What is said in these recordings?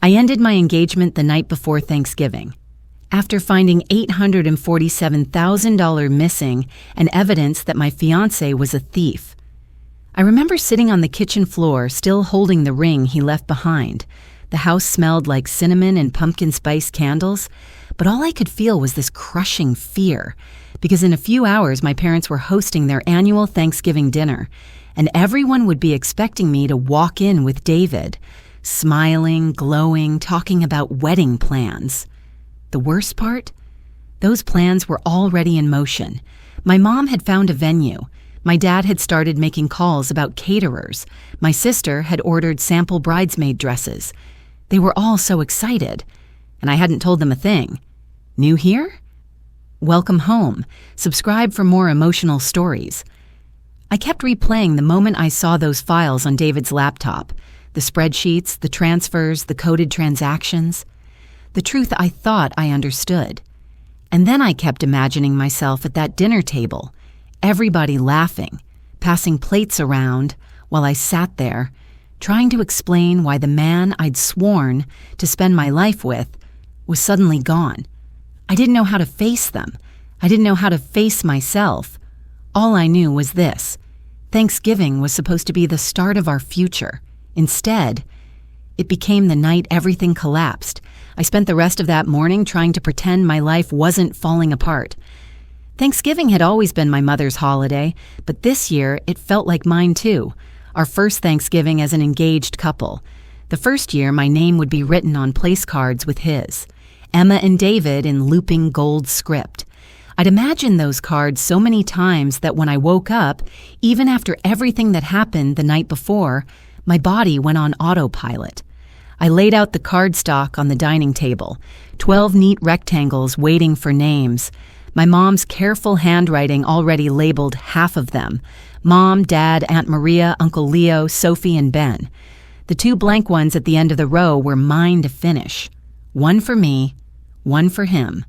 I ended my engagement the night before Thanksgiving, after finding $847,000 missing and evidence that my fiancé was a thief. I remember sitting on the kitchen floor, still holding the ring he left behind. The house smelled like cinnamon and pumpkin spice candles, but all I could feel was this crushing fear, because in a few hours my parents were hosting their annual Thanksgiving dinner, and everyone would be expecting me to walk in with David, smiling, glowing, talking about wedding plans. The worst part? Those plans were already in motion. My mom had found a venue. My dad had started making calls about caterers. My sister had ordered sample bridesmaid dresses. They were all so excited, and I hadn't told them a thing. New here? Welcome home. Subscribe for more emotional stories. I kept replaying the moment I saw those files on David's laptop, the spreadsheets, the transfers, the coded transactions, the truth I thought I understood. And then I kept imagining myself at that dinner table, everybody laughing, passing plates around while I sat there, trying to explain why the man I'd sworn to spend my life with was suddenly gone. I didn't know how to face them. I didn't know how to face myself. All I knew was this: Thanksgiving was supposed to be the start of our future. Instead, it became the night everything collapsed. I spent the rest of that morning trying to pretend my life wasn't falling apart. Thanksgiving had always been my mother's holiday, but this year it felt like mine too. Our first Thanksgiving as an engaged couple. The first year my name would be written on place cards with his. Emma and David in looping gold script. I'd imagined those cards so many times that when I woke up, even after everything that happened the night before, my body went on autopilot. I laid out the cardstock on the dining table, 12 neat rectangles waiting for names. My mom's careful handwriting already labeled half of them: Mom, Dad, Aunt Maria, Uncle Leo, Sophie, and Ben. The 2 blank ones at the end of the row were mine to finish. One for me, one for him.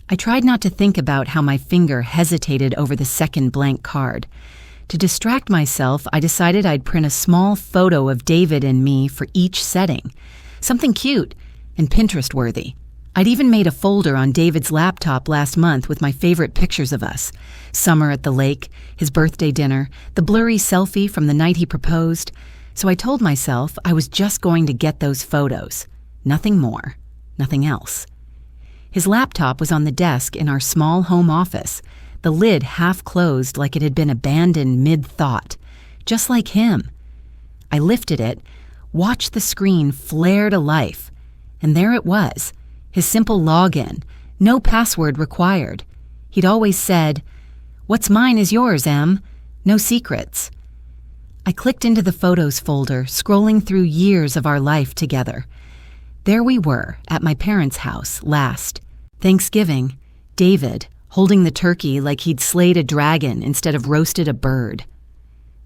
I tried not to think about how my finger hesitated over the second blank card. To distract myself, I decided I'd print a small photo of David and me for each setting. Something cute and Pinterest-worthy. I'd even made a folder on David's laptop last month with my favorite pictures of us. Summer at the lake, his birthday dinner, the blurry selfie from the night he proposed. So I told myself I was just going to get those photos. Nothing more, nothing else. His laptop was on the desk in our small home office, the lid half closed like it had been abandoned mid-thought, just like him. I lifted it, watched the screen flare to life, and there it was, his simple login, no password required. He'd always said, "What's mine is yours, Em. No secrets." I clicked into the photos folder, scrolling through years of our life together. There we were, at my parents' house, last Thanksgiving, David holding the turkey like he'd slayed a dragon instead of roasted a bird.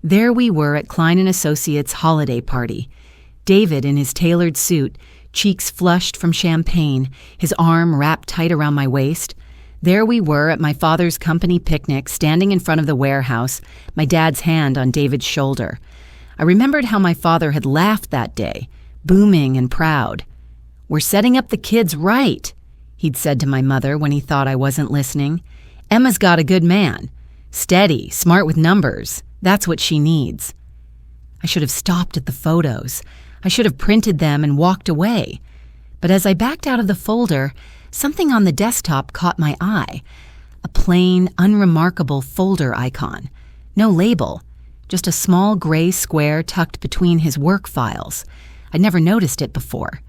There we were at Klein & Associates' holiday party, David in his tailored suit, cheeks flushed from champagne, his arm wrapped tight around my waist. There we were at my father's company picnic, standing in front of the warehouse, my dad's hand on David's shoulder. I remembered how my father had laughed that day, booming and proud. "We're setting up the kids right," he'd said to my mother when he thought I wasn't listening. "Emma's got a good man. Steady, smart with numbers. That's what she needs." I should have stopped at the photos. I should have printed them and walked away. But as I backed out of the folder, something on the desktop caught my eye. A plain, unremarkable folder icon. No label, just a small gray square tucked between his work files. I'd never noticed it before.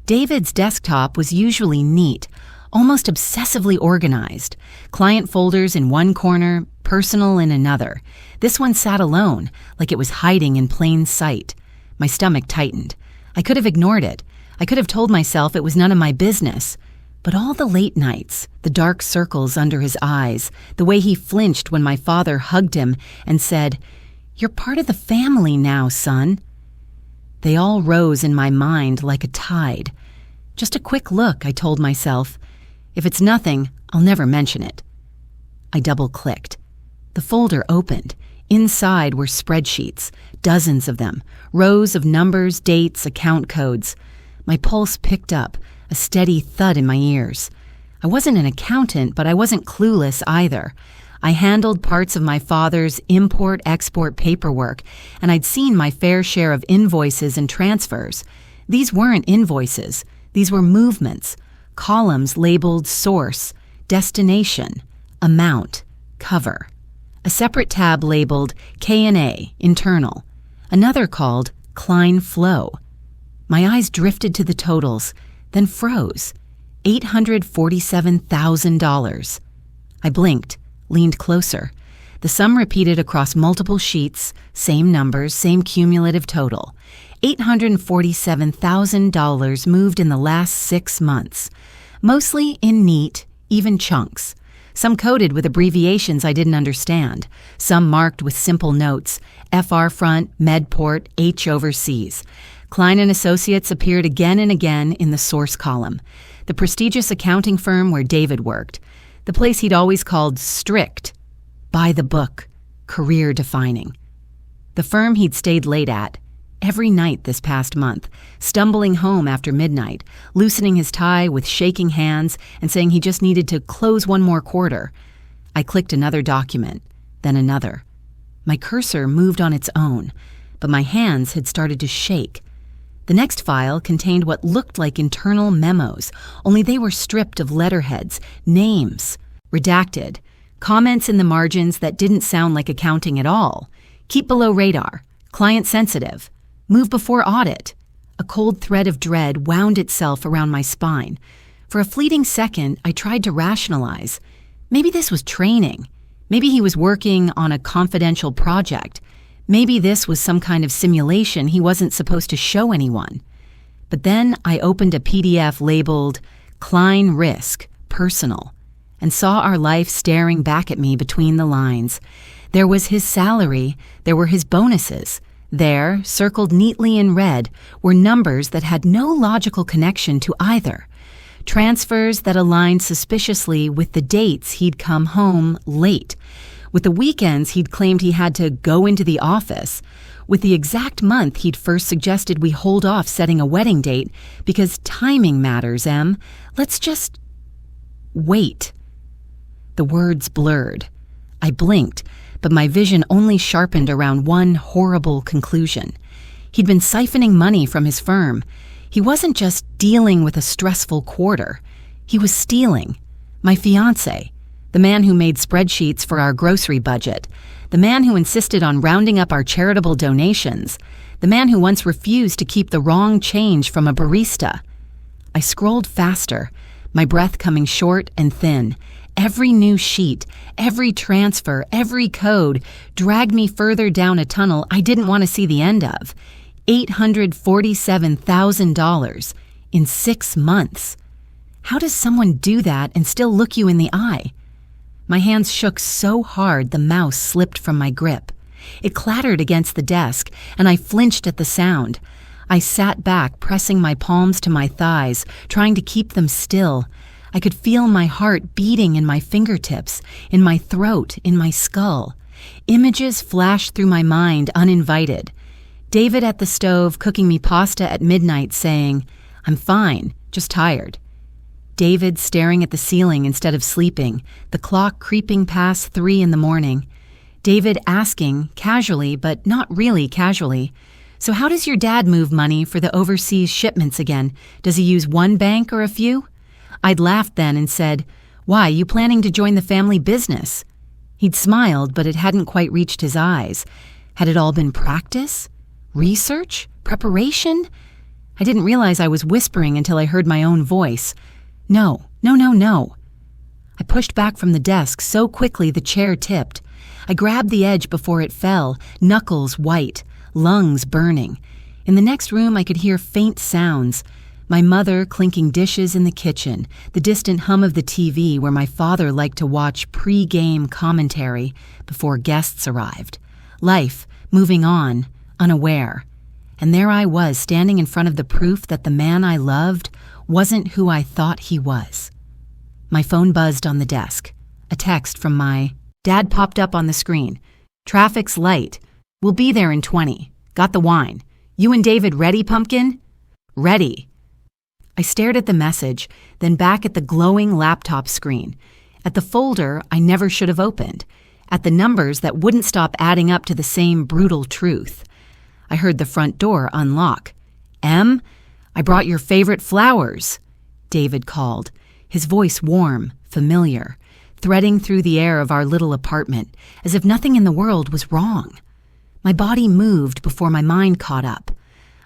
David's desktop was usually neat, almost obsessively organized. Client folders in one corner, personal in another. This one sat alone, like it was hiding in plain sight. My stomach tightened. I could have ignored it. I could have told myself it was none of my business. But all the late nights, the dark circles under his eyes, the way he flinched when my father hugged him and said, "You're part of the family now, son." They all rose in my mind like a tide. Just a quick look, I told myself. If it's nothing, I'll never mention it. I double-clicked. The folder opened. Inside were spreadsheets, dozens of them, rows of numbers, dates, account codes. My pulse picked up, a steady thud in my ears. I wasn't an accountant, but I wasn't clueless either. I handled parts of my father's import-export paperwork, and I'd seen my fair share of invoices and transfers. These weren't invoices. These were movements, columns labeled source, destination, amount, cover. A separate tab labeled K&A, internal. Another called Klein Flow. My eyes drifted to the totals, then froze. $847,000. I blinked, leaned closer. The sum repeated across multiple sheets, same numbers, same cumulative total. $847,000 moved in the last 6 months, mostly in neat, even chunks. Some coded with abbreviations I didn't understand, some marked with simple notes, FR front, Medport, H overseas. Klein & Associates appeared again and again in the source column. The prestigious accounting firm where David worked, the place he'd always called strict, by the book, career-defining. The firm he'd stayed late at, every night this past month, stumbling home after midnight, loosening his tie with shaking hands and saying he just needed to close one more quarter. I clicked another document, then another. My cursor moved on its own, but my hands had started to shake. The next file contained what looked like internal memos, only they were stripped of letterheads, names, redacted, comments in the margins that didn't sound like accounting at all. Keep below radar, client sensitive, move before audit. A cold thread of dread wound itself around my spine. For a fleeting second, I tried to rationalize. Maybe this was training. Maybe he was working on a confidential project. Maybe this was some kind of simulation he wasn't supposed to show anyone. But then I opened a PDF labeled Klein Risk, Personal, and saw our life staring back at me between the lines. There was his salary, there were his bonuses. There, circled neatly in red, were numbers that had no logical connection to either. Transfers that aligned suspiciously with the dates he'd come home late, with the weekends he'd claimed he had to go into the office, with the exact month he'd first suggested we hold off setting a wedding date because timing matters, Em. Let's just wait. The words blurred. I blinked, but my vision only sharpened around one horrible conclusion. He'd been siphoning money from his firm. He wasn't just dealing with a stressful quarter. He was stealing. My fiancé, the man who made spreadsheets for our grocery budget, the man who insisted on rounding up our charitable donations, the man who once refused to keep the wrong change from a barista. I scrolled faster, my breath coming short and thin. Every new sheet, every transfer, every code dragged me further down a tunnel I didn't want to see the end of. $847,000 in 6 months. How does someone do that and still look you in the eye? My hands shook so hard the mouse slipped from my grip. It clattered against the desk, and I flinched at the sound. I sat back, pressing my palms to my thighs, trying to keep them still. I could feel my heart beating in my fingertips, in my throat, in my skull. Images flashed through my mind uninvited. David at the stove cooking me pasta at midnight saying, "I'm fine, just tired." David staring at the ceiling instead of sleeping, the clock creeping past 3 in the morning. David asking, casually but not really casually, "So how does your dad move money for the overseas shipments again? Does he use one bank or a few?" I'd laughed then and said, "Why, you planning to join the family business?" He'd smiled, but it hadn't quite reached his eyes. Had it all been practice? Research? Preparation? I didn't realize I was whispering until I heard my own voice. No, no, no, no. I pushed back from the desk so quickly the chair tipped. I grabbed the edge before it fell, knuckles white, lungs burning. In the next room I could hear faint sounds. My mother clinking dishes in the kitchen, the distant hum of the TV where my father liked to watch pre-game commentary before guests arrived. Life, moving on, unaware. And there I was, standing in front of the proof that the man I loved wasn't who I thought he was. My phone buzzed on the desk. A text from my dad popped up on the screen. "Traffic's light. We'll be there in 20. Got the wine. You and David ready, Pumpkin?" "Ready." I stared at the message, then back at the glowing laptop screen, at the folder I never should have opened, at the numbers that wouldn't stop adding up to the same brutal truth. I heard the front door unlock. "Em, I brought your favorite flowers," David called, his voice warm, familiar, threading through the air of our little apartment, as if nothing in the world was wrong. My body moved before my mind caught up.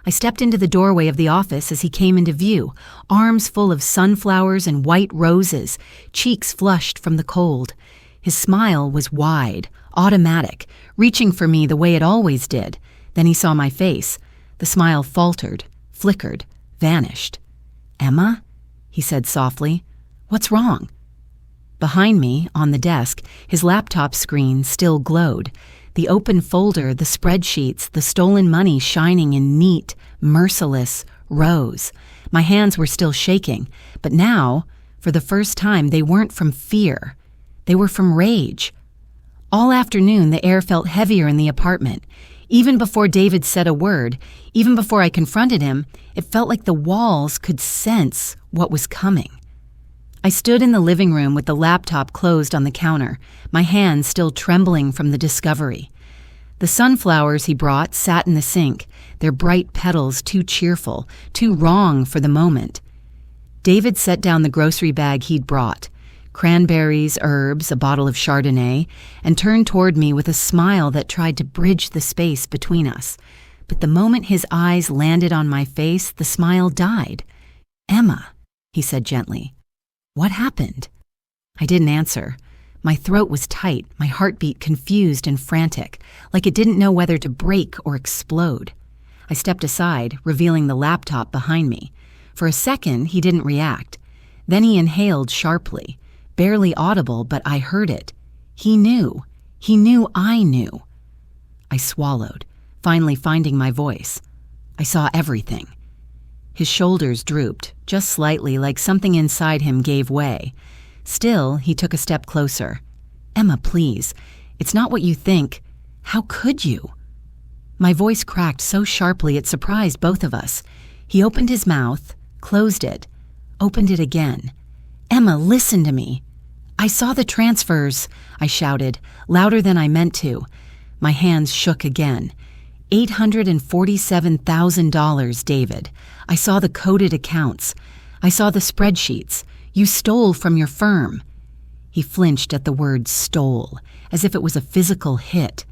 I stepped into the doorway of the office as he came into view, arms full of sunflowers and white roses, cheeks flushed from the cold. His smile was wide, automatic, reaching for me the way it always did. Then he saw my face. The smile faltered, flickered, vanished. "Emma?" he said softly. "What's wrong?" Behind me, on the desk, his laptop screen still glowed. The open folder, the spreadsheets, the stolen money shining in neat, merciless rows. My hands were still shaking, but now, for the first time, they weren't from fear. They were from rage. All afternoon, the air felt heavier in the apartment. Even before David said a word, even before I confronted him, it felt like the walls could sense what was coming. I stood in the living room with the laptop closed on the counter, my hands still trembling from the discovery. The sunflowers he brought sat in the sink, their bright petals too cheerful, too wrong for the moment. David set down the grocery bag he'd brought, cranberries, herbs, a bottle of Chardonnay, and turned toward me with a smile that tried to bridge the space between us. But the moment his eyes landed on my face, the smile died. "Emma," he said gently. "What happened?" I didn't answer. My throat was tight, my heartbeat confused and frantic, like it didn't know whether to break or explode. I stepped aside, revealing the laptop behind me. For a second, he didn't react. Then he inhaled sharply, barely audible, but I heard it. He knew. He knew I knew. I swallowed, finally finding my voice. I saw everything. His shoulders drooped, just slightly, like something inside him gave way. Still, he took a step closer. "Emma, please. It's not what you think. How could you?" My voice cracked so sharply it surprised both of us. He opened his mouth, closed it, opened it again. "Emma, listen to me." "I saw the transfers," I shouted, louder than I meant to. My hands shook again. $847,000, David. I saw the coded accounts. I saw the spreadsheets. You stole from your firm. He flinched at the word stole, as if it was a physical hit.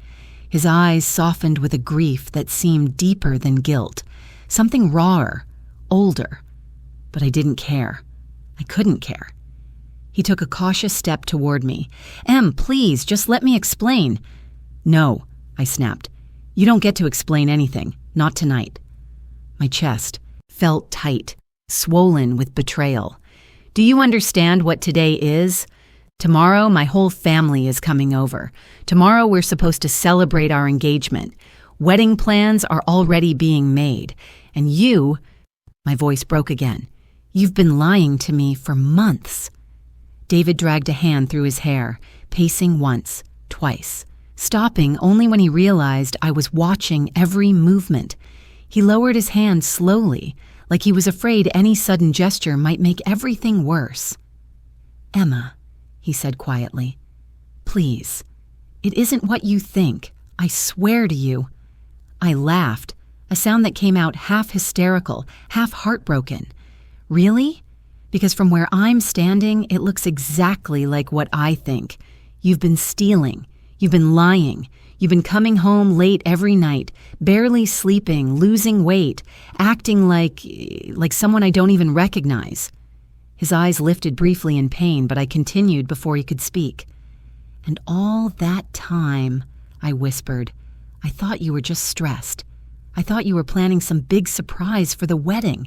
His eyes softened with a grief that seemed deeper than guilt, something rawer, older. But I didn't care. I couldn't care. He took a cautious step toward me. "Em, please, just let me explain." "No," I snapped. "You don't get to explain anything, not tonight." My chest felt tight, swollen with betrayal. "Do you understand what today is? Tomorrow, my whole family is coming over. Tomorrow, we're supposed to celebrate our engagement. Wedding plans are already being made. And you," my voice broke again, "you've been lying to me for months." David dragged a hand through his hair, pacing once, twice, stopping only when he realized I was watching every movement. He lowered his hand slowly, like he was afraid any sudden gesture might make everything worse. "Emma," he said quietly, "please, it isn't what you think. I swear to you." I laughed, a sound that came out half hysterical, half heartbroken. "Really? Because from where I'm standing, it looks exactly like what I think. You've been stealing. You've been lying. You've been coming home late every night, barely sleeping, losing weight, acting like someone I don't even recognize." His eyes lifted briefly in pain, but I continued before he could speak. "And all that time," I whispered, "I thought you were just stressed. I thought you were planning some big surprise for the wedding.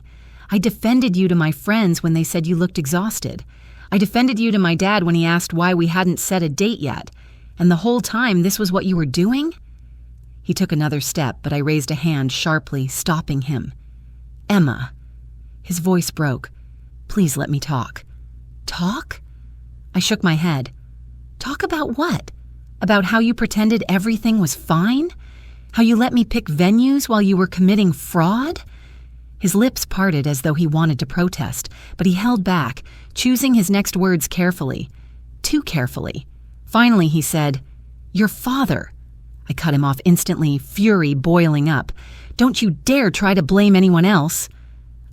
I defended you to my friends when they said you looked exhausted. I defended you to my dad when he asked why we hadn't set a date yet. And the whole time, this was what you were doing?" He took another step, but I raised a hand sharply, stopping him. "Emma." His voice broke. "Please let me talk." "Talk?" I shook my head. "Talk about what? About how you pretended everything was fine? How you let me pick venues while you were committing fraud?" His lips parted as though he wanted to protest, but he held back, choosing his next words carefully. Too carefully. Finally, he said, "Your father." I cut him off instantly, fury boiling up. "Don't you dare try to blame anyone else."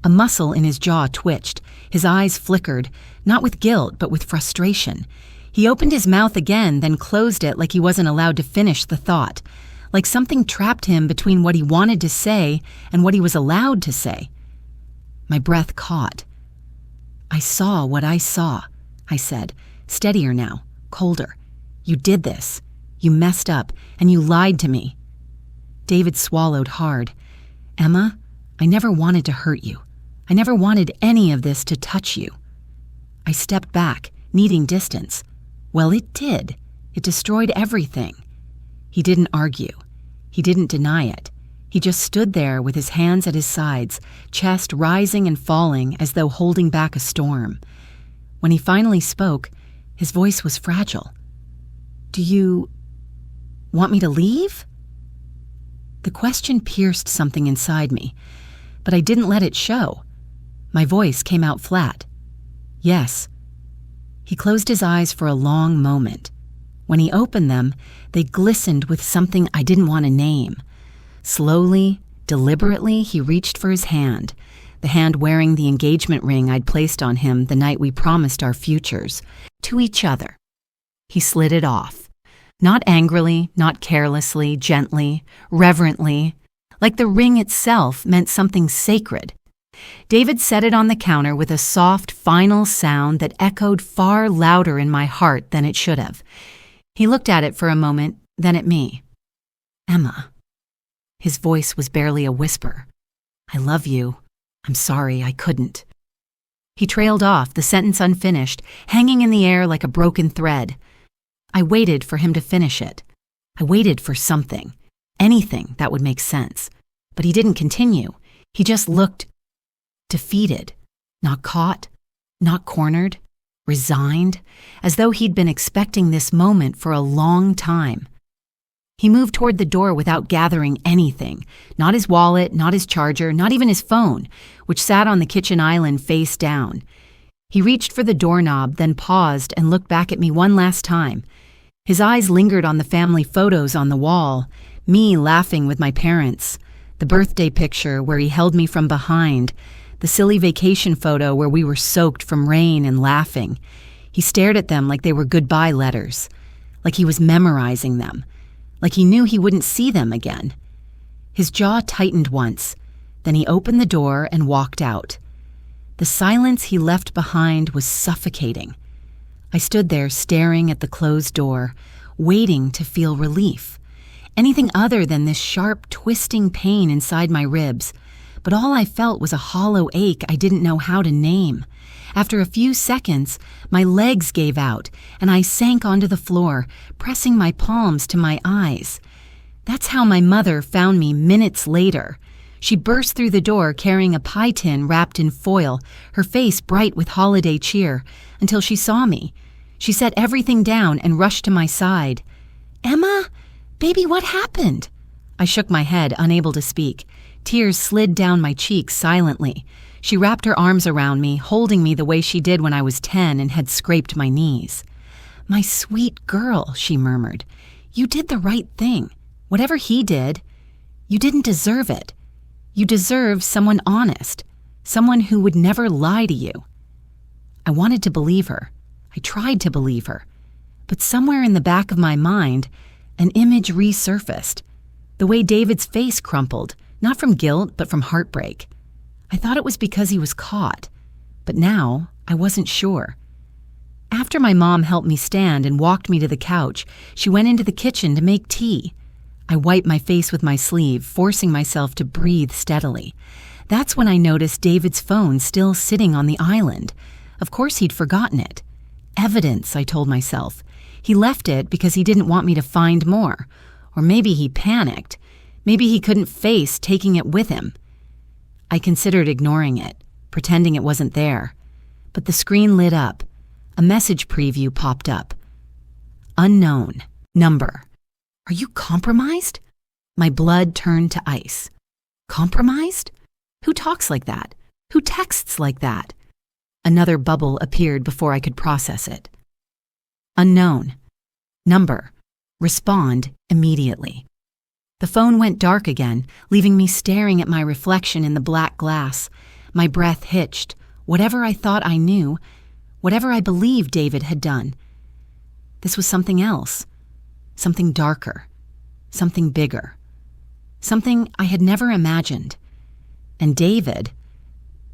A muscle in his jaw twitched. His eyes flickered, not with guilt, but with frustration. He opened his mouth again, then closed it like he wasn't allowed to finish the thought, like something trapped him between what he wanted to say and what he was allowed to say. My breath caught. "I saw what I saw," I said, steadier now, colder. "You did this. You messed up, and you lied to me." David swallowed hard. "Emma, I never wanted to hurt you. I never wanted any of this to touch you." I stepped back, needing distance. Well, it did. It destroyed everything. He didn't argue. He didn't deny it. He just stood there with his hands at his sides, chest rising and falling as though holding back a storm. When he finally spoke, his voice was fragile. "Do you want me to leave?" The question pierced something inside me, but I didn't let it show. My voice came out flat. "Yes." He closed his eyes for a long moment. When he opened them, they glistened with something I didn't want to name. Slowly, deliberately, he reached for his hand, the hand wearing the engagement ring I'd placed on him the night we promised our futures, to each other. He slid it off. Not angrily, not carelessly, gently, reverently, like the ring itself meant something sacred. David set it on the counter with a soft, final sound that echoed far louder in my heart than it should have. He looked at it for a moment, then at me. "Emma." His voice was barely a whisper. "I love you. I'm sorry I couldn't." He trailed off, the sentence unfinished, hanging in the air like a broken thread. I waited for him to finish it. I waited for something, anything that would make sense. But he didn't continue. He just looked defeated, not caught, not cornered, resigned, as though he'd been expecting this moment for a long time. He moved toward the door without gathering anything, not his wallet, not his charger, not even his phone, which sat on the kitchen island face down. He reached for the doorknob, then paused and looked back at me one last time. His eyes lingered on the family photos on the wall, me laughing with my parents, the birthday picture where he held me from behind, the silly vacation photo where we were soaked from rain and laughing. He stared at them like they were goodbye letters, like he was memorizing them, like he knew he wouldn't see them again. His jaw tightened once, then he opened the door and walked out. The silence he left behind was suffocating. I stood there staring at the closed door, waiting to feel relief. Anything other than this sharp, twisting pain inside my ribs. But all I felt was a hollow ache I didn't know how to name. After a few seconds, my legs gave out, and I sank onto the floor, pressing my palms to my eyes. That's how my mother found me minutes later. She burst through the door carrying a pie tin wrapped in foil, her face bright with holiday cheer, until she saw me. She set everything down and rushed to my side. "Emma? Baby, what happened?" I shook my head, unable to speak. Tears slid down my cheeks silently. She wrapped her arms around me, holding me the way she did when I was 10 and had scraped my knees. "My sweet girl," she murmured. "You did the right thing. Whatever he did, you didn't deserve it. You deserve someone honest, someone who would never lie to you." I wanted to believe her. I tried to believe her. But somewhere in the back of my mind, an image resurfaced. The way David's face crumpled, not from guilt, but from heartbreak. I thought it was because he was caught, but now I wasn't sure. After my mom helped me stand and walked me to the couch, she went into the kitchen to make tea. I wiped my face with my sleeve, forcing myself to breathe steadily. That's when I noticed David's phone still sitting on the island. Of course he'd forgotten it. Evidence, I told myself. He left it because he didn't want me to find more. Or maybe he panicked. Maybe he couldn't face taking it with him. I considered ignoring it, pretending it wasn't there. But the screen lit up. A message preview popped up. Unknown. Number. Are you compromised? My blood turned to ice. Compromised? Who talks like that? Who texts like that? Another bubble appeared before I could process it. Unknown. Number. Respond immediately. The phone went dark again, leaving me staring at my reflection in the black glass. My breath hitched. Whatever I thought I knew, whatever I believed David had done. This was something else. Something darker. Something bigger. Something I had never imagined. And David,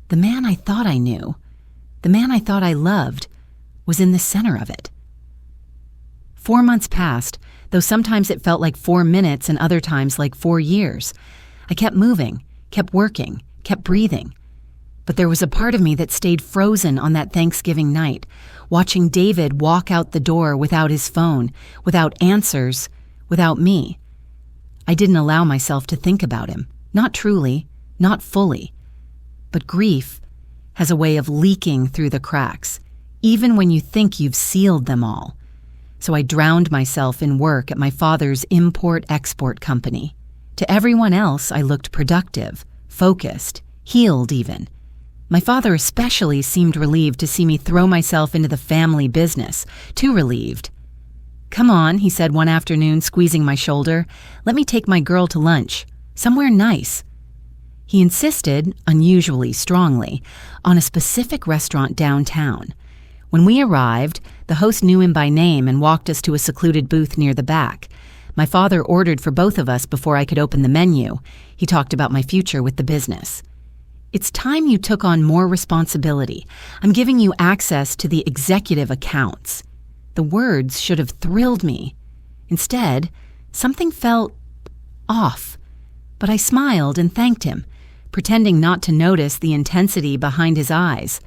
the man I thought I knew, the man I thought I loved, was in the center of it. 4 months passed, though sometimes it felt like 4 minutes and other times like 4 years. I kept moving, kept working, kept breathing. But there was a part of me that stayed frozen on that Thanksgiving night, watching David walk out the door without his phone, without answers, without me. I didn't allow myself to think about him, not truly, not fully. But grief has a way of leaking through the cracks, even when you think you've sealed them all. So I drowned myself in work at my father's import-export company. To everyone else, I looked productive, focused, healed even. My father especially seemed relieved to see me throw myself into the family business, too relieved. "Come on," he said one afternoon, squeezing my shoulder. "Let me take my girl to lunch. Somewhere nice." He insisted, unusually strongly, on a specific restaurant downtown. When we arrived, the host knew him by name and walked us to a secluded booth near the back. My father ordered for both of us before I could open the menu. He talked about my future with the business. "It's time you took on more responsibility. I'm giving you access to the executive accounts." The words should have thrilled me. Instead, something felt off. But I smiled and thanked him, pretending not to notice the intensity behind his eyes.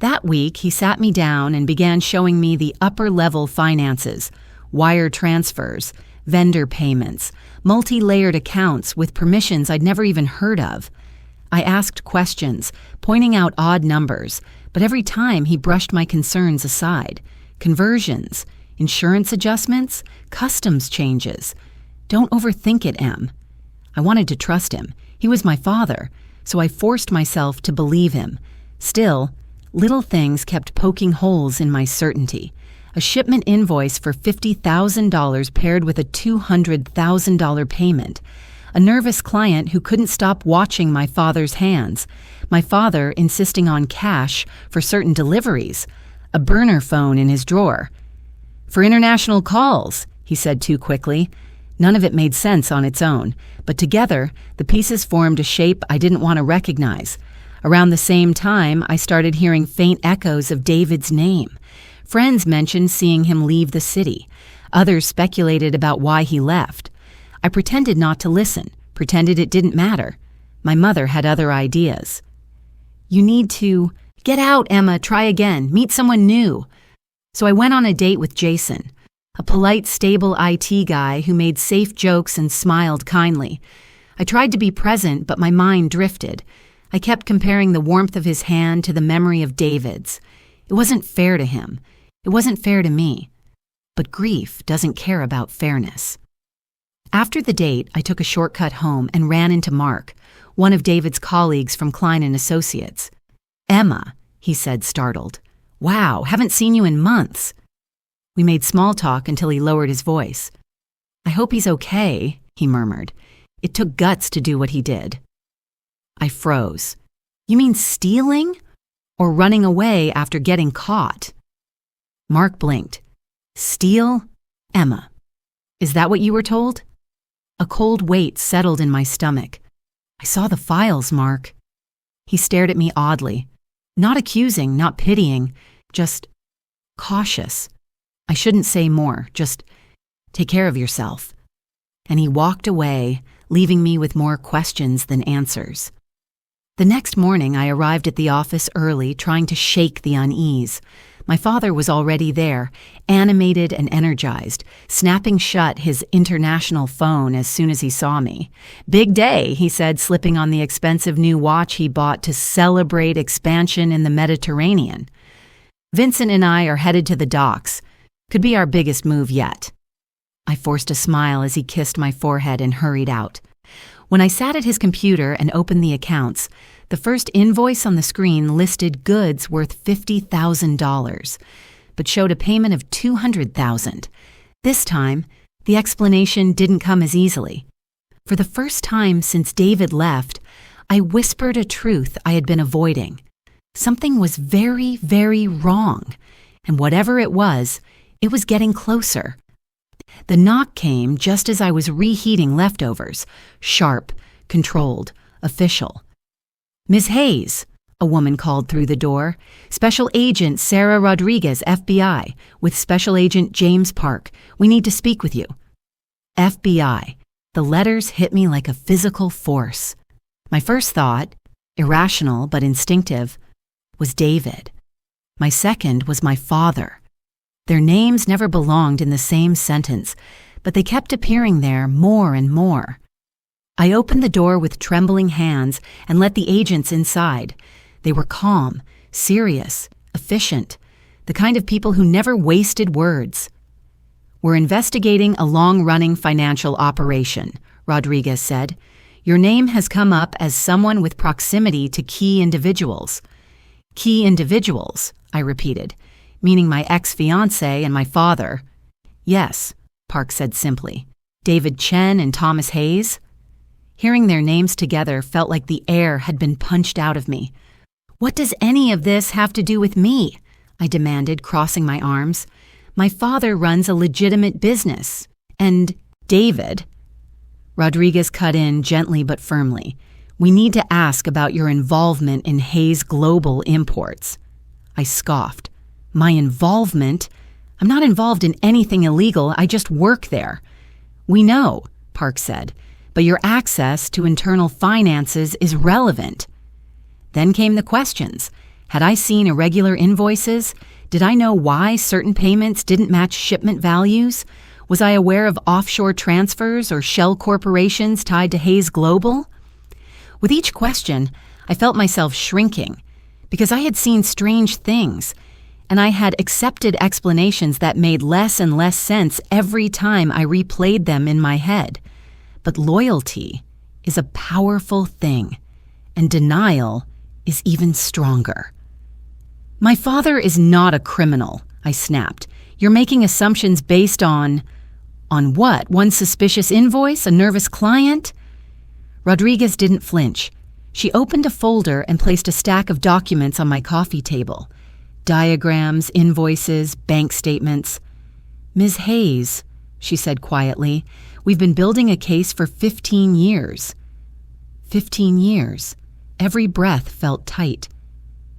That week, he sat me down and began showing me the upper-level finances, wire transfers, vendor payments, multi-layered accounts with permissions I'd never even heard of. I asked questions, pointing out odd numbers, but every time he brushed my concerns aside. Conversions, insurance adjustments, customs changes. Don't overthink it, Em. I wanted to trust him. He was my father, so I forced myself to believe him. Still, little things kept poking holes in my certainty. A shipment invoice for $50,000 paired with a $200,000 payment. A nervous client who couldn't stop watching my father's hands. My father insisting on cash for certain deliveries. A burner phone in his drawer. "For international calls," he said too quickly. None of it made sense on its own, but together, the pieces formed a shape I didn't want to recognize. Around the same time, I started hearing faint echoes of David's name. Friends mentioned seeing him leave the city. Others speculated about why he left. I pretended not to listen, pretended it didn't matter. My mother had other ideas. "You need to get out, Emma, try again, meet someone new." So I went on a date with Jason, a polite, stable IT guy who made safe jokes and smiled kindly. I tried to be present, but my mind drifted. I kept comparing the warmth of his hand to the memory of David's. It wasn't fair to him. It wasn't fair to me. But grief doesn't care about fairness. After the date, I took a shortcut home and ran into Mark, one of David's colleagues from Klein & Associates. "Emma," he said, startled. "Wow, haven't seen you in months." We made small talk until he lowered his voice. "I hope he's okay," he murmured. It took guts to do what he did. I froze. "You mean stealing? Or running away after getting caught?" Mark blinked. "Steal? Emma. Is that what you were told?" A cold weight settled in my stomach. "I saw the files, Mark." He stared at me oddly. Not accusing, not pitying, just cautious. I shouldn't say more, just take care of yourself. And he walked away, leaving me with more questions than answers. The next morning, I arrived at the office early, trying to shake the unease. My father was already there, animated and energized, snapping shut his international phone as soon as he saw me. "Big day," he said, slipping on the expensive new watch he bought to celebrate expansion in the Mediterranean. "Vincent and I are headed to the docks. Could be our biggest move yet." I forced a smile as he kissed my forehead and hurried out. When I sat at his computer and opened the accounts, The first invoice on the screen listed goods worth $50,000, but showed a payment of $200,000. This time, the explanation didn't come as easily. For the first time since David left, I whispered a truth I had been avoiding. Something was very, very wrong, and whatever it was getting closer. The knock came just as I was reheating leftovers, sharp, controlled, official. "Ms. Hayes," a woman called through the door. "Special Agent Sarah Rodriguez, FBI, with Special Agent James Park. We need to speak with you." FBI. The letters hit me like a physical force. My first thought, irrational but instinctive, was David. My second was my father. Their names never belonged in the same sentence, but they kept appearing there more and more. I opened the door with trembling hands and let the agents inside. They were calm, serious, efficient, the kind of people who never wasted words. "We're investigating a long-running financial operation," Rodriguez said. "Your name has come up as someone with proximity to key individuals." "Key individuals," I repeated, meaning my ex-fiancé and my father. "Yes," Park said simply. "David Chen and Thomas Hayes." Hearing their names together felt like the air had been punched out of me. "What does any of this have to do with me?" I demanded, crossing my arms. "My father runs a legitimate business. And David—" Rodriguez cut in gently but firmly. "We need to ask about your involvement in Hayes Global Imports." I scoffed. "My involvement? I'm not involved in anything illegal, I just work there." "We know," Park said, "but your access to internal finances is relevant." Then came the questions. Had I seen irregular invoices? Did I know why certain payments didn't match shipment values? Was I aware of offshore transfers or shell corporations tied to Hayes Global? With each question, I felt myself shrinking, because I had seen strange things, and I had accepted explanations that made less and less sense every time I replayed them in my head. But loyalty is a powerful thing, and denial is even stronger. "My father is not a criminal," I snapped. "You're making assumptions based on what? One suspicious invoice? A nervous client?" Rodriguez didn't flinch. She opened a folder and placed a stack of documents on my coffee table. Diagrams, invoices, bank statements. "Ms. Hayes," she said quietly, "we've been building a case for 15 years. 15 years. Every breath felt tight.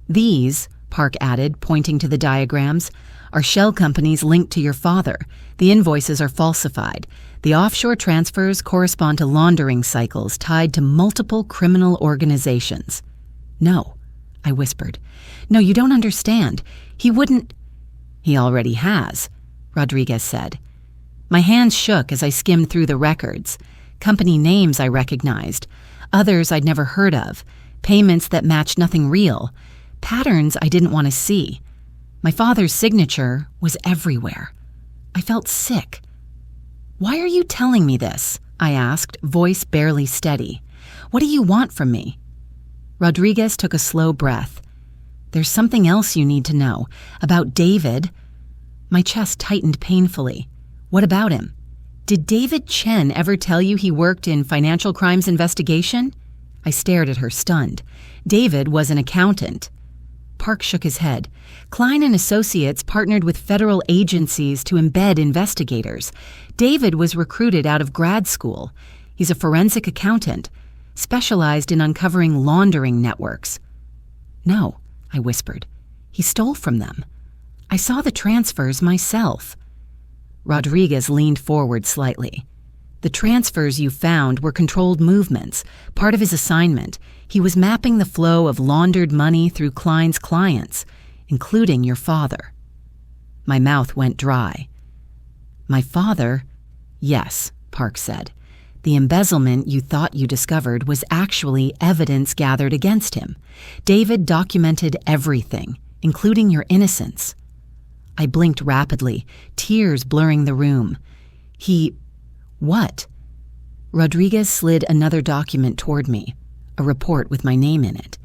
"These," Park added, pointing to the diagrams, "are shell companies linked to your father. The invoices are falsified. The offshore transfers correspond to laundering cycles tied to multiple criminal organizations." "No," I whispered. "No, you don't understand. He wouldn't—" "He already has," Rodriguez said. My hands shook as I skimmed through the records. Company names I recognized, others I'd never heard of, payments that matched nothing real, patterns I didn't want to see. My father's signature was everywhere. I felt sick. "Why are you telling me this?" I asked, voice barely steady. "What do you want from me?" Rodriguez took a slow breath. "There's something else you need to know. About David." My chest tightened painfully. "What about him?" "Did David Chen ever tell you he worked in financial crimes investigation?" I stared at her, stunned. "David was an accountant." Park shook his head. "Klein and Associates partnered with federal agencies to embed investigators. David was recruited out of grad school. He's a forensic accountant, specialized in uncovering laundering networks." "No," I whispered. "He stole from them. I saw the transfers myself." Rodriguez leaned forward slightly. "The transfers you found were controlled movements, part of his assignment. He was mapping the flow of laundered money through Klein's clients, including your father." My mouth went dry. "My father?" "Yes," Park said. "The embezzlement you thought you discovered was actually evidence gathered against him. David documented everything, including your innocence." I blinked rapidly, tears blurring the room. What?" Rodriguez slid another document toward me, a report with my name in it.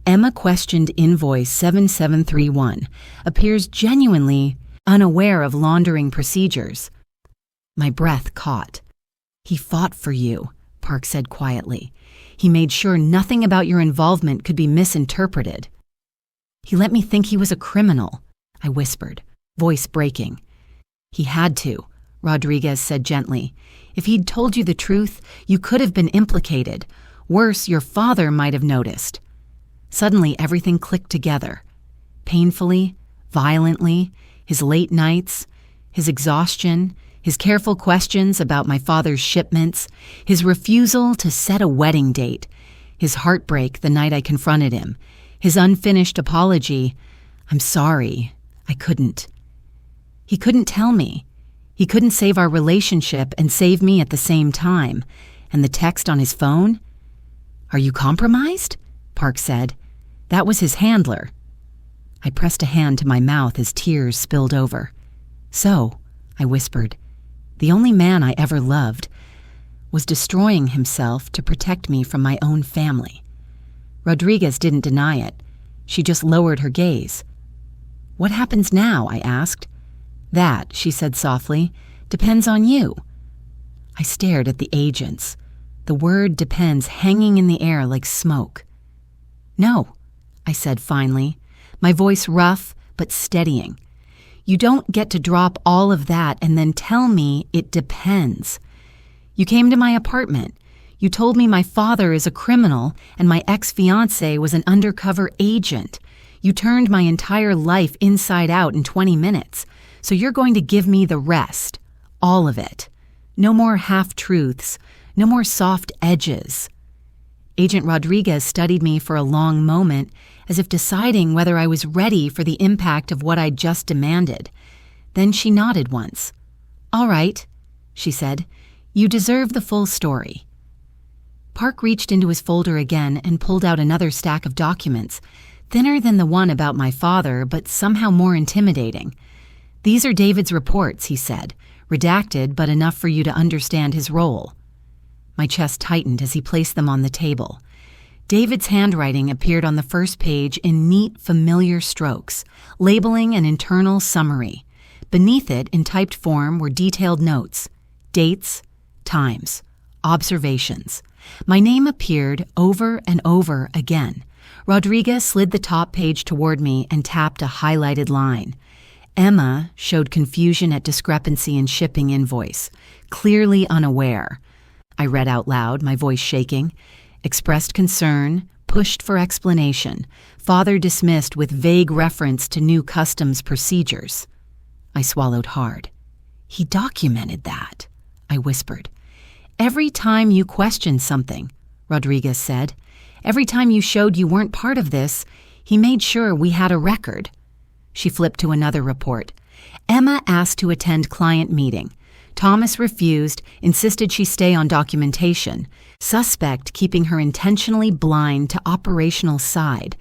Emma questioned invoice 7731 appears genuinely unaware of laundering procedures. My breath caught. He fought for you, Park said quietly. He made sure nothing about your involvement could be misinterpreted. He let me think he was a criminal, I whispered, voice breaking. He had to, Rodriguez said gently. If he'd told you the truth, you could have been implicated. Worse, your father might have noticed. Suddenly, everything clicked together. Painfully, violently, his late nights, his exhaustion, his careful questions about my father's shipments, his refusal to set a wedding date, his heartbreak the night I confronted him, his unfinished apology. I'm sorry, I couldn't. He couldn't tell me. He couldn't save our relationship and save me at the same time. And the text on his phone? Are you compromised? Park said. That was his handler. I pressed a hand to my mouth as tears spilled over. So, I whispered, the only man I ever loved was destroying himself to protect me from my own family. Rodriguez didn't deny it. She just lowered her gaze. What happens now? I asked. That, she said softly, depends on you. I stared at the agents, the word depends hanging in the air like smoke. No, I said finally, my voice rough but steadying. You don't get to drop all of that and then tell me it depends. You came to my apartment. You told me my father is a criminal and my ex-fiancé was an undercover agent. You turned my entire life inside out in 20 minutes. So you're going to give me the rest, all of it. No more half-truths, no more soft edges. Agent Rodriguez studied me for a long moment, as if deciding whether I was ready for the impact of what I'd just demanded. Then she nodded once. All right, she said, you deserve the full story. Park reached into his folder again and pulled out another stack of documents, thinner than the one about my father, but somehow more intimidating. These are David's reports, he said, redacted but enough for you to understand his role. My chest tightened as he placed them on the table. David's handwriting appeared on the first page in neat, familiar strokes, labeling an internal summary. Beneath it, in typed form, were detailed notes, dates, times, observations. My name appeared over and over again. Rodriguez slid the top page toward me and tapped a highlighted line. Emma showed confusion at discrepancy in shipping invoice, clearly unaware. I read out loud, my voice shaking. Expressed concern, pushed for explanation. Father dismissed with vague reference to new customs procedures. I swallowed hard. He documented that, I whispered. Every time you questioned something, Rodriguez said, every time you showed you weren't part of this, he made sure we had a record. She flipped to another report. Emma asked to attend client meeting. Thomas refused, insisted she stay on documentation. Suspect keeping her intentionally blind to operational side.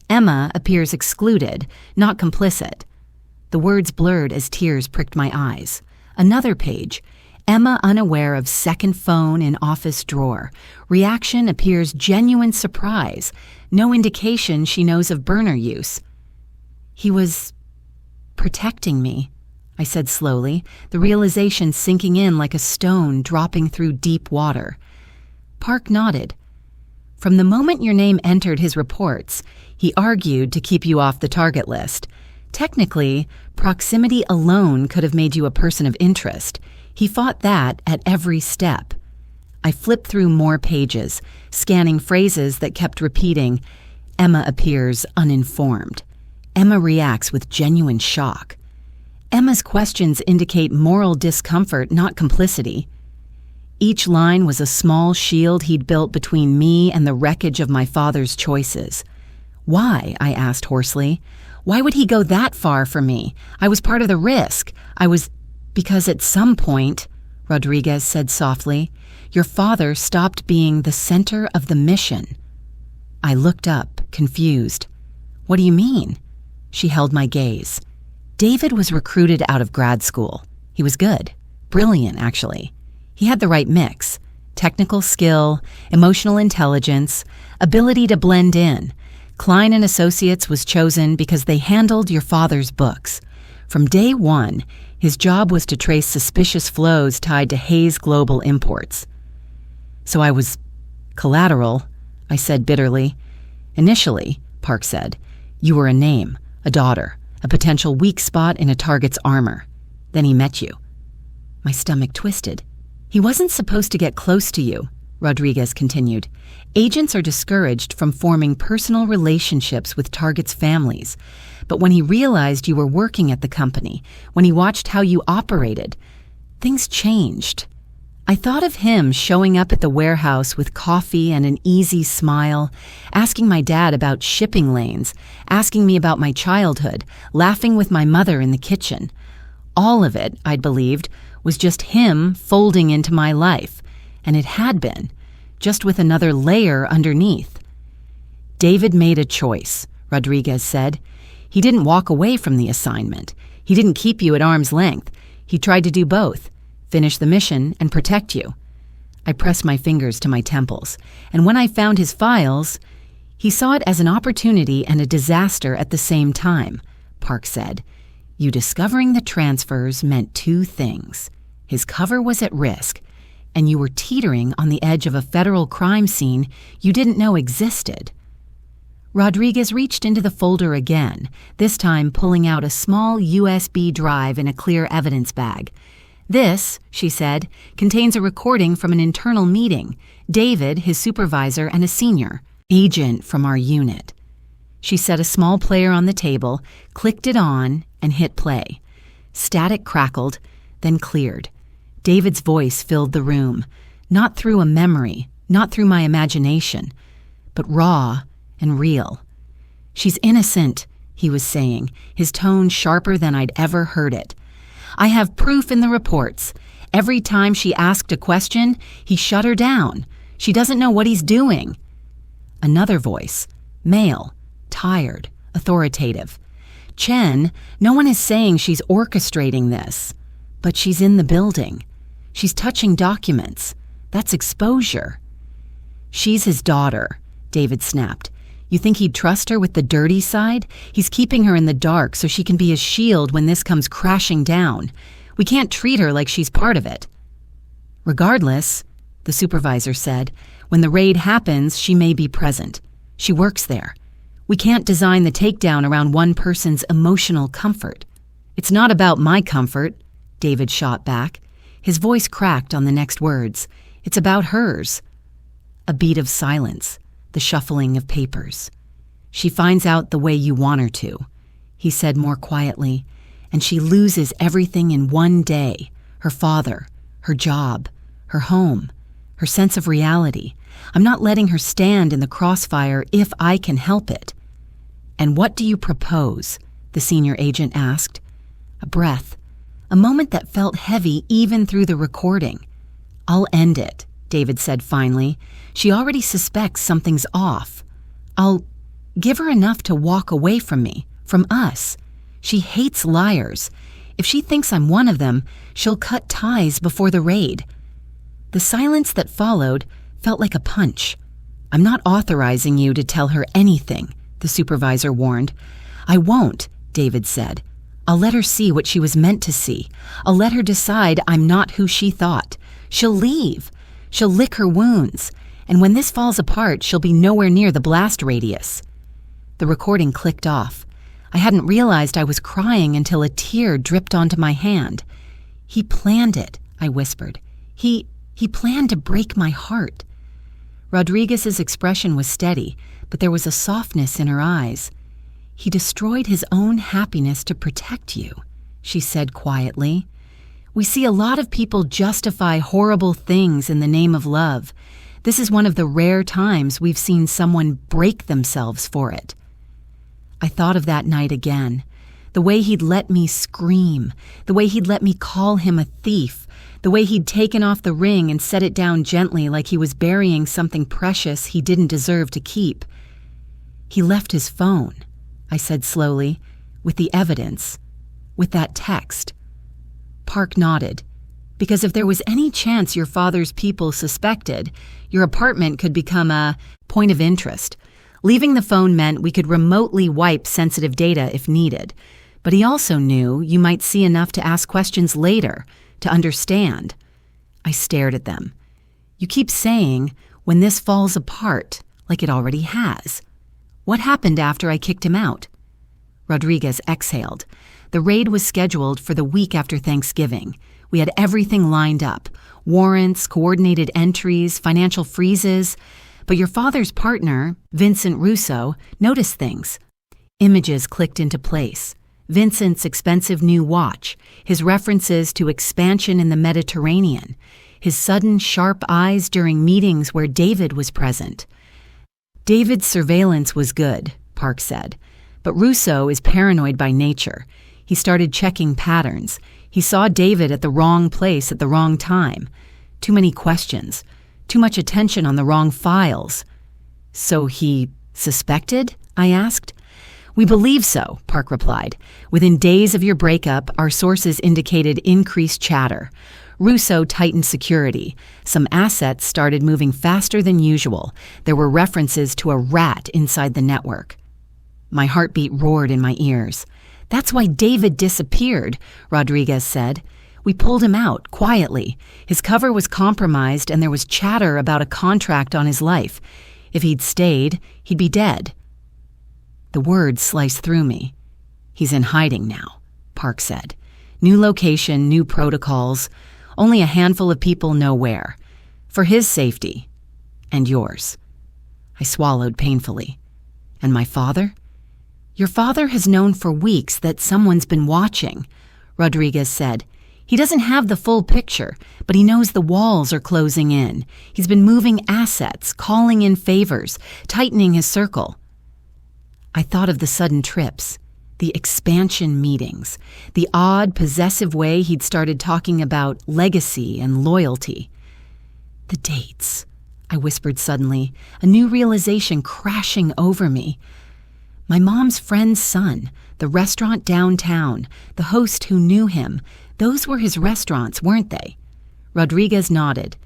Emma appears excluded, not complicit. The words blurred as tears pricked my eyes. Another page. Emma unaware of second phone in office drawer. Reaction appears genuine surprise. No indication she knows of burner use. He was protecting me, I said slowly, the realization sinking in like a stone dropping through deep water. Park nodded. From the moment your name entered his reports, he argued to keep you off the target list. Technically, proximity alone could have made you a person of interest. He fought that at every step. I flipped through more pages, scanning phrases that kept repeating, Emma appears uninformed. Emma reacts with genuine shock. Emma's questions indicate moral discomfort, not complicity. Each line was a small shield he'd built between me and the wreckage of my father's choices. Why? I asked hoarsely. Why would he go that far for me? I was part of the risk. Because at some point, Rodriguez said softly, your father stopped being the center of the mission. I looked up, confused. What do you mean? She held my gaze. David was recruited out of grad school. He was good. Brilliant, actually. He had the right mix. Technical skill, emotional intelligence, ability to blend in. Klein and Associates was chosen because they handled your father's books. From day one, his job was to trace suspicious flows tied to Hayes Global Imports. So I was collateral, I said bitterly. Initially, Park said, you were a name, a daughter, a potential weak spot in a target's armor. Then he met you. My stomach twisted. He wasn't supposed to get close to you, Rodriguez continued. Agents are discouraged from forming personal relationships with targets' families. But when he realized you were working at the company, when he watched how you operated, things changed. I thought of him showing up at the warehouse with coffee and an easy smile, asking my dad about shipping lanes, asking me about my childhood, laughing with my mother in the kitchen. All of it, I'd believed, was just him folding into my life, and it had been, just with another layer underneath. David made a choice, Rodriguez said. He didn't walk away from the assignment. He didn't keep you at arm's length. He tried to do both, finish the mission and protect you. I pressed my fingers to my temples, and when I found his files, he saw it as an opportunity and a disaster at the same time, Park said. You discovering the transfers meant two things. His cover was at risk, and you were teetering on the edge of a federal crime scene you didn't know existed. Rodriguez reached into the folder again, this time pulling out a small USB drive in a clear evidence bag. This, she said, contains a recording from an internal meeting. David, his supervisor, and a senior agent from our unit. She set a small player on the table, clicked it on, and hit play. Static crackled, then cleared. David's voice filled the room, not through a memory, not through my imagination, but raw and real. She's innocent, he was saying, his tone sharper than I'd ever heard it. I have proof in the reports. Every time she asked a question, he shut her down. She doesn't know what he's doing. Another voice, male, tired, authoritative. Chen, no one is saying she's orchestrating this, but she's in the building. She's touching documents. That's exposure. She's his daughter, David snapped. You think he'd trust her with the dirty side? He's keeping her in the dark so she can be his shield when this comes crashing down. We can't treat her like she's part of it. Regardless, the supervisor said, when the raid happens, she may be present. She works there. We can't design the takedown around one person's emotional comfort. It's not about my comfort, David shot back. His voice cracked on the next words. It's about hers. A beat of silence, the shuffling of papers. She finds out the way you want her to, he said more quietly, and she loses everything in one day. Her father, her job, her home, her sense of reality. I'm not letting her stand in the crossfire if I can help it. And what do you propose? The senior agent asked. A breath, a moment that felt heavy even through the recording. I'll end it, David said finally. She already suspects something's off. I'll give her enough to walk away from me, from us. She hates liars. If she thinks I'm one of them, she'll cut ties before the raid. The silence that followed felt like a punch. I'm not authorizing you to tell her anything, the supervisor warned. I won't, David said. I'll let her see what she was meant to see. I'll let her decide I'm not who she thought. She'll leave. She'll lick her wounds. And when this falls apart, she'll be nowhere near the blast radius. The recording clicked off. I hadn't realized I was crying until a tear dripped onto my hand. He planned it, I whispered. He planned to break my heart. Rodriguez's expression was steady, but there was a softness in her eyes. He destroyed his own happiness to protect you, she said quietly. We see a lot of people justify horrible things in the name of love. This is one of the rare times we've seen someone break themselves for it. I thought of that night again. The way he'd let me scream, the way he'd let me call him a thief, the way he'd taken off the ring and set it down gently like he was burying something precious he didn't deserve to keep. He left his phone, I said slowly, with the evidence, with that text. Park nodded. Because if there was any chance your father's people suspected, your apartment could become a point of interest, Leaving the phone meant we could remotely wipe sensitive data if needed, but he also knew you might see enough to ask questions later, to understand. I stared at them. You keep saying, when this falls apart, like it already has. What happened after I kicked him out? Rodriguez exhaled. The raid was scheduled for the week after Thanksgiving. We had everything lined up. Warrants, coordinated entries, financial freezes. But your father's partner, Vincent Russo, noticed things. Images clicked into place. Vincent's expensive new watch, his references to expansion in the Mediterranean, his sudden sharp eyes during meetings where David was present. David's surveillance was good, Park said, but Russo is paranoid by nature. He started checking patterns. He saw David at the wrong place at the wrong time. Too many questions. Too much attention on the wrong files. So he suspected? I asked. We believe so, Park replied. Within days of your breakup, our sources indicated increased chatter. Russo tightened security. Some assets started moving faster than usual. There were references to a rat inside the network. My heartbeat roared in my ears. That's why David disappeared, Rodriguez said. We pulled him out, quietly. His cover was compromised and there was chatter about a contract on his life. If he'd stayed, he'd be dead. The words sliced through me. He's in hiding now, Park said. New location, new protocols. Only a handful of people know where. For his safety. And yours. I swallowed painfully. And my father? Your father has known for weeks that someone's been watching, Rodriguez said. He doesn't have the full picture, but he knows the walls are closing in. He's been moving assets, calling in favors, tightening his circle. I thought of the sudden trips, the expansion meetings, the odd, possessive way he'd started talking about legacy and loyalty. The dates, I whispered suddenly, a new realization crashing over me. My mom's friend's son, the restaurant downtown, the host who knew him, those were his restaurants, weren't they? Rodriguez nodded.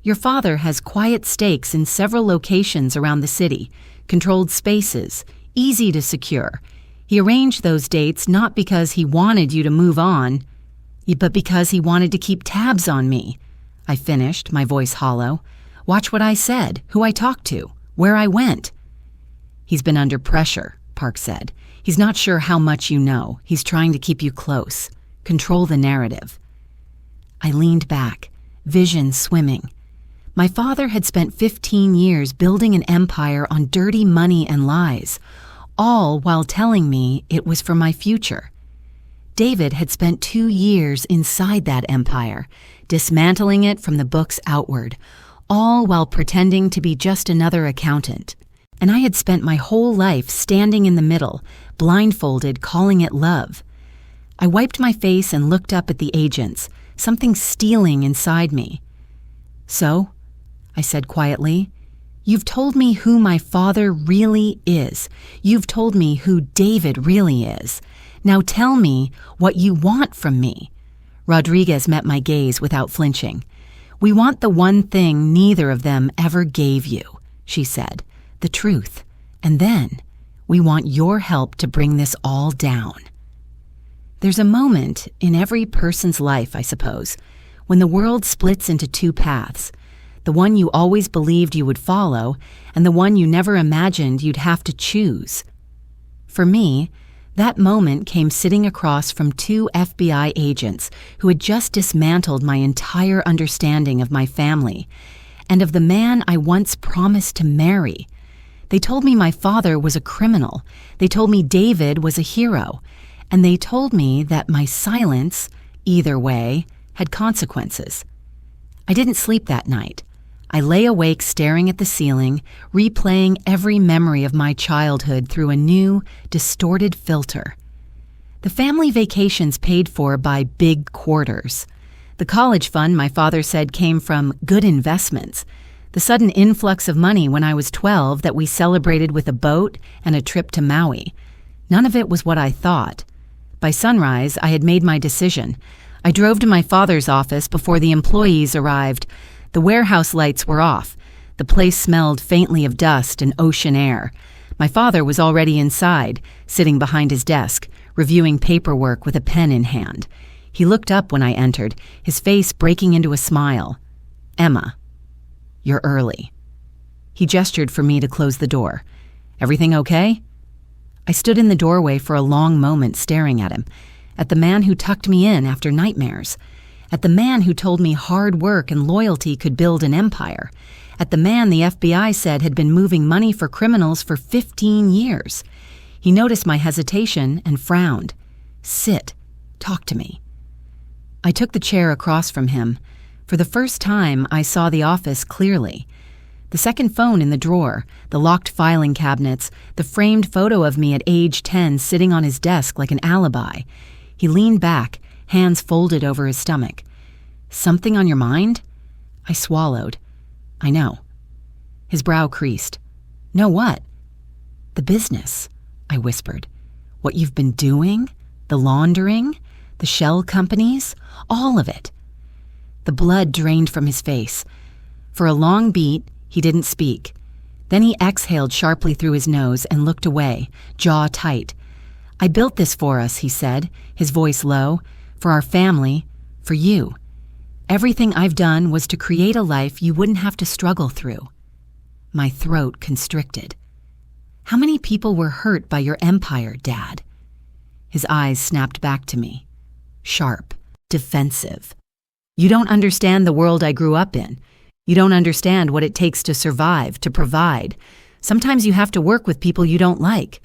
Your father has quiet stakes in several locations around the city, controlled spaces, easy to secure. He arranged those dates not because he wanted you to move on, but because he wanted to keep tabs on me. I finished, my voice hollow. Watch what I said, who I talked to, where I went. He's been under pressure, Park said. He's not sure how much you know. He's trying to keep you close, control the narrative. I leaned back, vision swimming. My father had spent 15 years building an empire on dirty money and lies, all while telling me it was for my future. David had spent 2 years inside that empire, dismantling it from the books outward, all while pretending to be just another accountant. And I had spent my whole life standing in the middle, blindfolded, calling it love. I wiped my face and looked up at the agents, something stealing inside me. So, I said quietly, you've told me who my father really is. You've told me who David really is. Now tell me what you want from me. Rodriguez met my gaze without flinching. We want the one thing neither of them ever gave you, she said, the truth. And then, we want your help to bring this all down. There's a moment in every person's life, I suppose, when the world splits into two paths, the one you always believed you would follow and the one you never imagined you'd have to choose. For me, that moment came sitting across from 2 FBI agents who had just dismantled my entire understanding of my family and of the man I once promised to marry. They told me my father was a criminal. They told me David was a hero. And they told me that my silence, either way, had consequences. I didn't sleep that night. I lay awake staring at the ceiling, replaying every memory of my childhood through a new, distorted filter. The family vacations paid for by big quarters. The college fund my father said came from good investments. The sudden influx of money when I was 12 that we celebrated with a boat and a trip to Maui. None of it was what I thought. By sunrise, I had made my decision. I drove to my father's office before the employees arrived. The warehouse lights were off. The place smelled faintly of dust and ocean air. My father was already inside, sitting behind his desk, reviewing paperwork with a pen in hand. He looked up when I entered, his face breaking into a smile. "Emma, you're early." He gestured for me to close the door. "Everything okay?" I stood in the doorway for a long moment staring at him, at the man who tucked me in after nightmares, at the man who told me hard work and loyalty could build an empire, at the man the FBI said had been moving money for criminals for 15 years. He noticed my hesitation and frowned. "Sit. Talk to me." I took the chair across from him. For the first time, I saw the office clearly. The second phone in the drawer, the locked filing cabinets, the framed photo of me at age 10 sitting on his desk like an alibi. He leaned back, hands folded over his stomach. "Something on your mind?" I swallowed. "I know." His brow creased. "Know what?" "The business," I whispered. "What you've been doing? The laundering? The shell companies? All of it." The blood drained from his face. For a long beat, he didn't speak. Then he exhaled sharply through his nose and looked away, jaw tight. "I built this for us," he said, his voice low. "For our family, for you. Everything I've done was to create a life you wouldn't have to struggle through." My throat constricted. "How many people were hurt by your empire, Dad?" His eyes snapped back to me. Sharp, defensive. "You don't understand the world I grew up in. You don't understand what it takes to survive, to provide. Sometimes you have to work with people you don't like.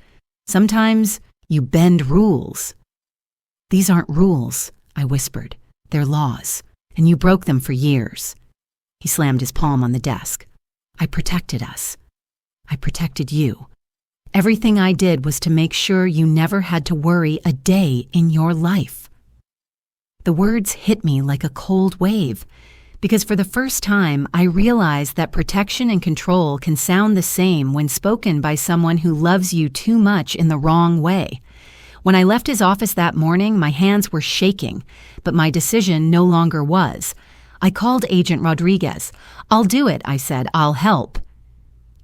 Sometimes you bend rules." "These aren't rules," I whispered. "They're laws, and you broke them for years." He slammed his palm on the desk. "I protected us. I protected you. Everything I did was to make sure you never had to worry a day in your life." The words hit me like a cold wave, because for the first time I realized that protection and control can sound the same when spoken by someone who loves you too much in the wrong way. When I left his office that morning, my hands were shaking, but my decision no longer was. I called Agent Rodriguez. "I'll do it," I said. "I'll help."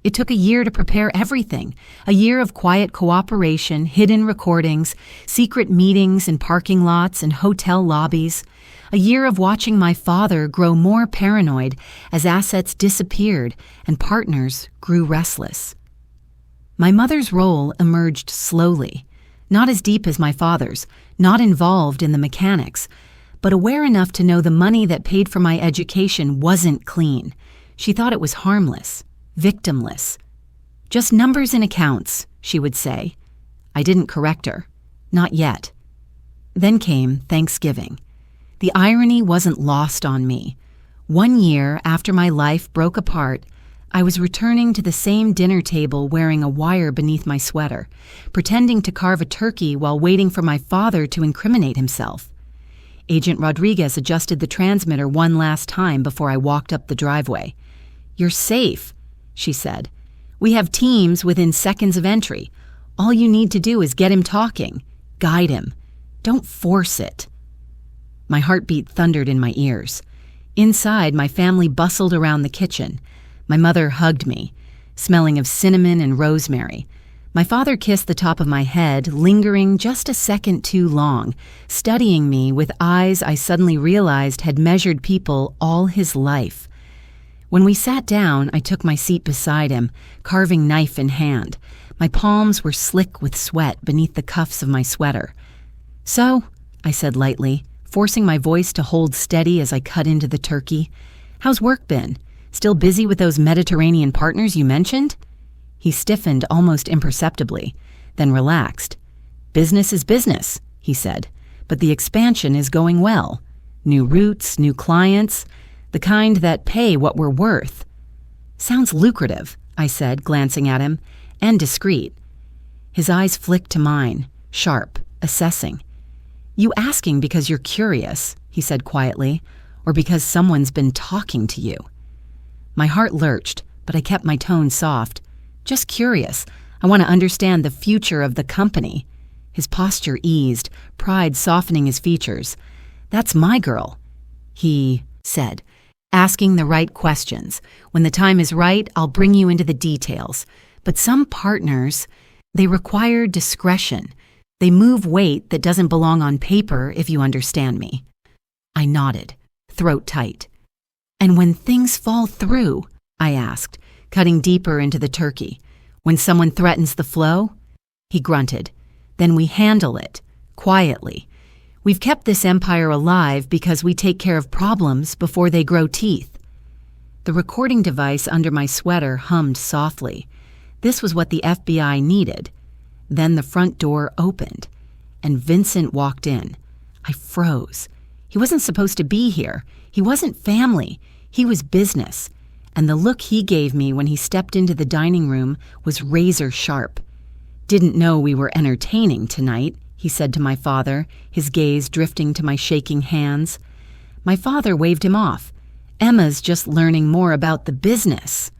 It took a year to prepare everything, a year of quiet cooperation, hidden recordings, secret meetings in parking lots and hotel lobbies, a year of watching my father grow more paranoid as assets disappeared and partners grew restless. My mother's role emerged slowly, not as deep as my father's, not involved in the mechanics, but aware enough to know the money that paid for my education wasn't clean. She thought it was harmless. Victimless. "Just numbers and accounts," she would say. I didn't correct her. Not yet. Then came Thanksgiving. The irony wasn't lost on me. 1 year after my life broke apart, I was returning to the same dinner table wearing a wire beneath my sweater, pretending to carve a turkey while waiting for my father to incriminate himself. Agent Rodriguez adjusted the transmitter one last time before I walked up the driveway. "You're safe," she said. "We have teams within seconds of entry. All you need to do is get him talking. Guide him. Don't force it." My heartbeat thundered in my ears. Inside, my family bustled around the kitchen. My mother hugged me, smelling of cinnamon and rosemary. My father kissed the top of my head, lingering just a second too long, studying me with eyes I suddenly realized had measured people all his life. When we sat down, I took my seat beside him, carving knife in hand. My palms were slick with sweat beneath the cuffs of my sweater. "So," I said lightly, forcing my voice to hold steady as I cut into the turkey, "how's work been? Still busy with those Mediterranean partners you mentioned?" He stiffened almost imperceptibly, then relaxed. "Business is business," he said, "but the expansion is going well. New routes, new clients, the kind that pay what we're worth." "Sounds lucrative," I said, glancing at him, "and discreet." His eyes flicked to mine, sharp, assessing. "You asking because you're curious," he said quietly, "or because someone's been talking to you?" My heart lurched, but I kept my tone soft. "Just curious. I want to understand the future of the company." His posture eased, pride softening his features. "That's my girl," he said, asking the right questions. "When the time is right, I'll bring you into the details. But some partners, they require discretion. They move weight that doesn't belong on paper, if you understand me. I nodded, throat tight. And when things fall through, I asked, cutting deeper into the turkey. When someone threatens the flow? He grunted. Then we handle it, quietly. We've kept this empire alive because we take care of problems before they grow teeth. The recording device under my sweater hummed softly. This was what the FBI needed. Then the front door opened, and Vincent walked in. I froze. He wasn't supposed to be here. He wasn't family. He was business. And the look he gave me when he stepped into the dining room was razor sharp. "Didn't know we were entertaining tonight," he said to my father, his gaze drifting to my shaking hands. My father waved him off. "Emma's just learning more about the business."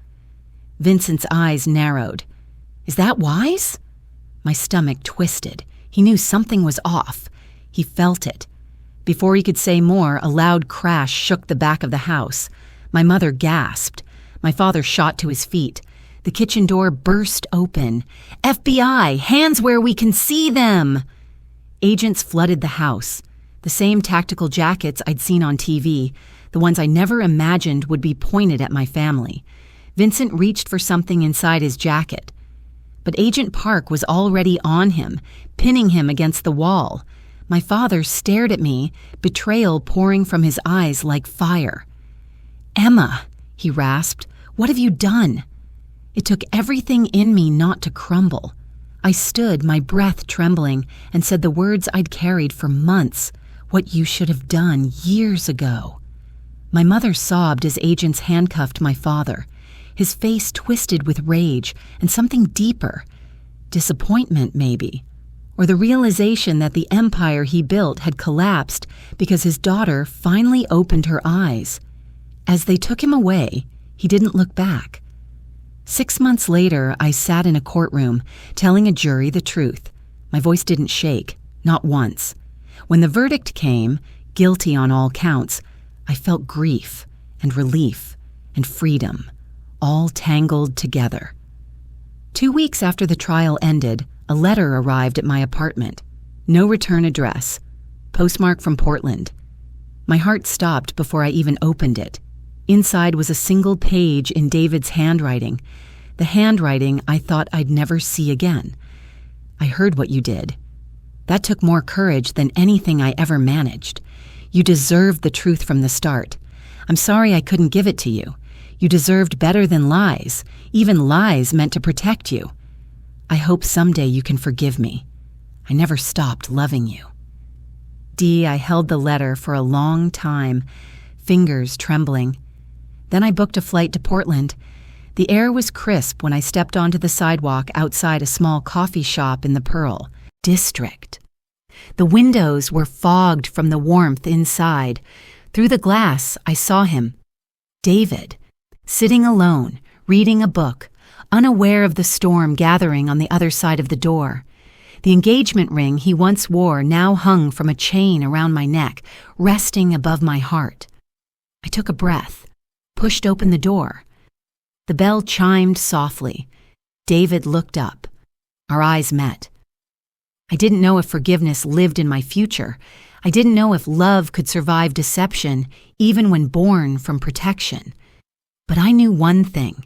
Vincent's eyes narrowed. "Is that wise?" My stomach twisted. He knew something was off. He felt it. Before he could say more, a loud crash shook the back of the house. My mother gasped. My father shot to his feet. The kitchen door burst open. "FBI, hands where we can see them!" Agents flooded the house. The same tactical jackets I'd seen on TV, the ones I never imagined would be pointed at my family. Vincent reached for something inside his jacket. But Agent Park was already on him, pinning him against the wall. My father stared at me, betrayal pouring from his eyes like fire. "Emma," he rasped, "what have you done?" It took everything in me not to crumble. I stood, my breath trembling, and said the words I'd carried for months, what you should have done years ago. My mother sobbed as agents handcuffed my father. His face twisted with rage and something deeper. Disappointment, maybe. Or the realization that the empire he built had collapsed because his daughter finally opened her eyes. As they took him away, he didn't look back. 6 months later, I sat in a courtroom, telling a jury the truth. My voice didn't shake, not once. When the verdict came, guilty on all counts, I felt grief and relief and freedom, all tangled together. 2 weeks after the trial ended, a letter arrived at my apartment. No return address. Postmark from Portland. My heart stopped before I even opened it. Inside was a single page in David's handwriting, the handwriting I thought I'd never see again. "I heard what you did. That took more courage than anything I ever managed. You deserved the truth from the start. I'm sorry I couldn't give it to you. You deserved better than lies, even lies meant to protect you. I hope someday you can forgive me. I never stopped loving you." Dee, I held the letter for a long time, fingers trembling. Then I booked a flight to Portland. The air was crisp when I stepped onto the sidewalk outside a small coffee shop in the Pearl District. The windows were fogged from the warmth inside. Through the glass, I saw him, David, sitting alone, reading a book, unaware of the storm gathering on the other side of the door. The engagement ring he once wore now hung from a chain around my neck, resting above my heart. I took a breath, pushed open the door. The bell chimed softly. David looked up. Our eyes met. I didn't know if forgiveness lived in my future. I didn't know if love could survive deception, even when born from protection. But I knew one thing.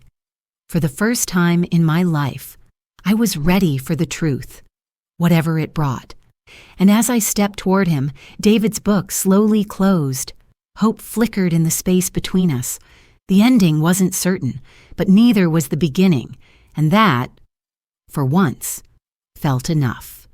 For the first time in my life, I was ready for the truth, whatever it brought. And as I stepped toward him, David's book slowly closed. Hope flickered in the space between us. The ending wasn't certain, but neither was the beginning, and that, for once, felt enough.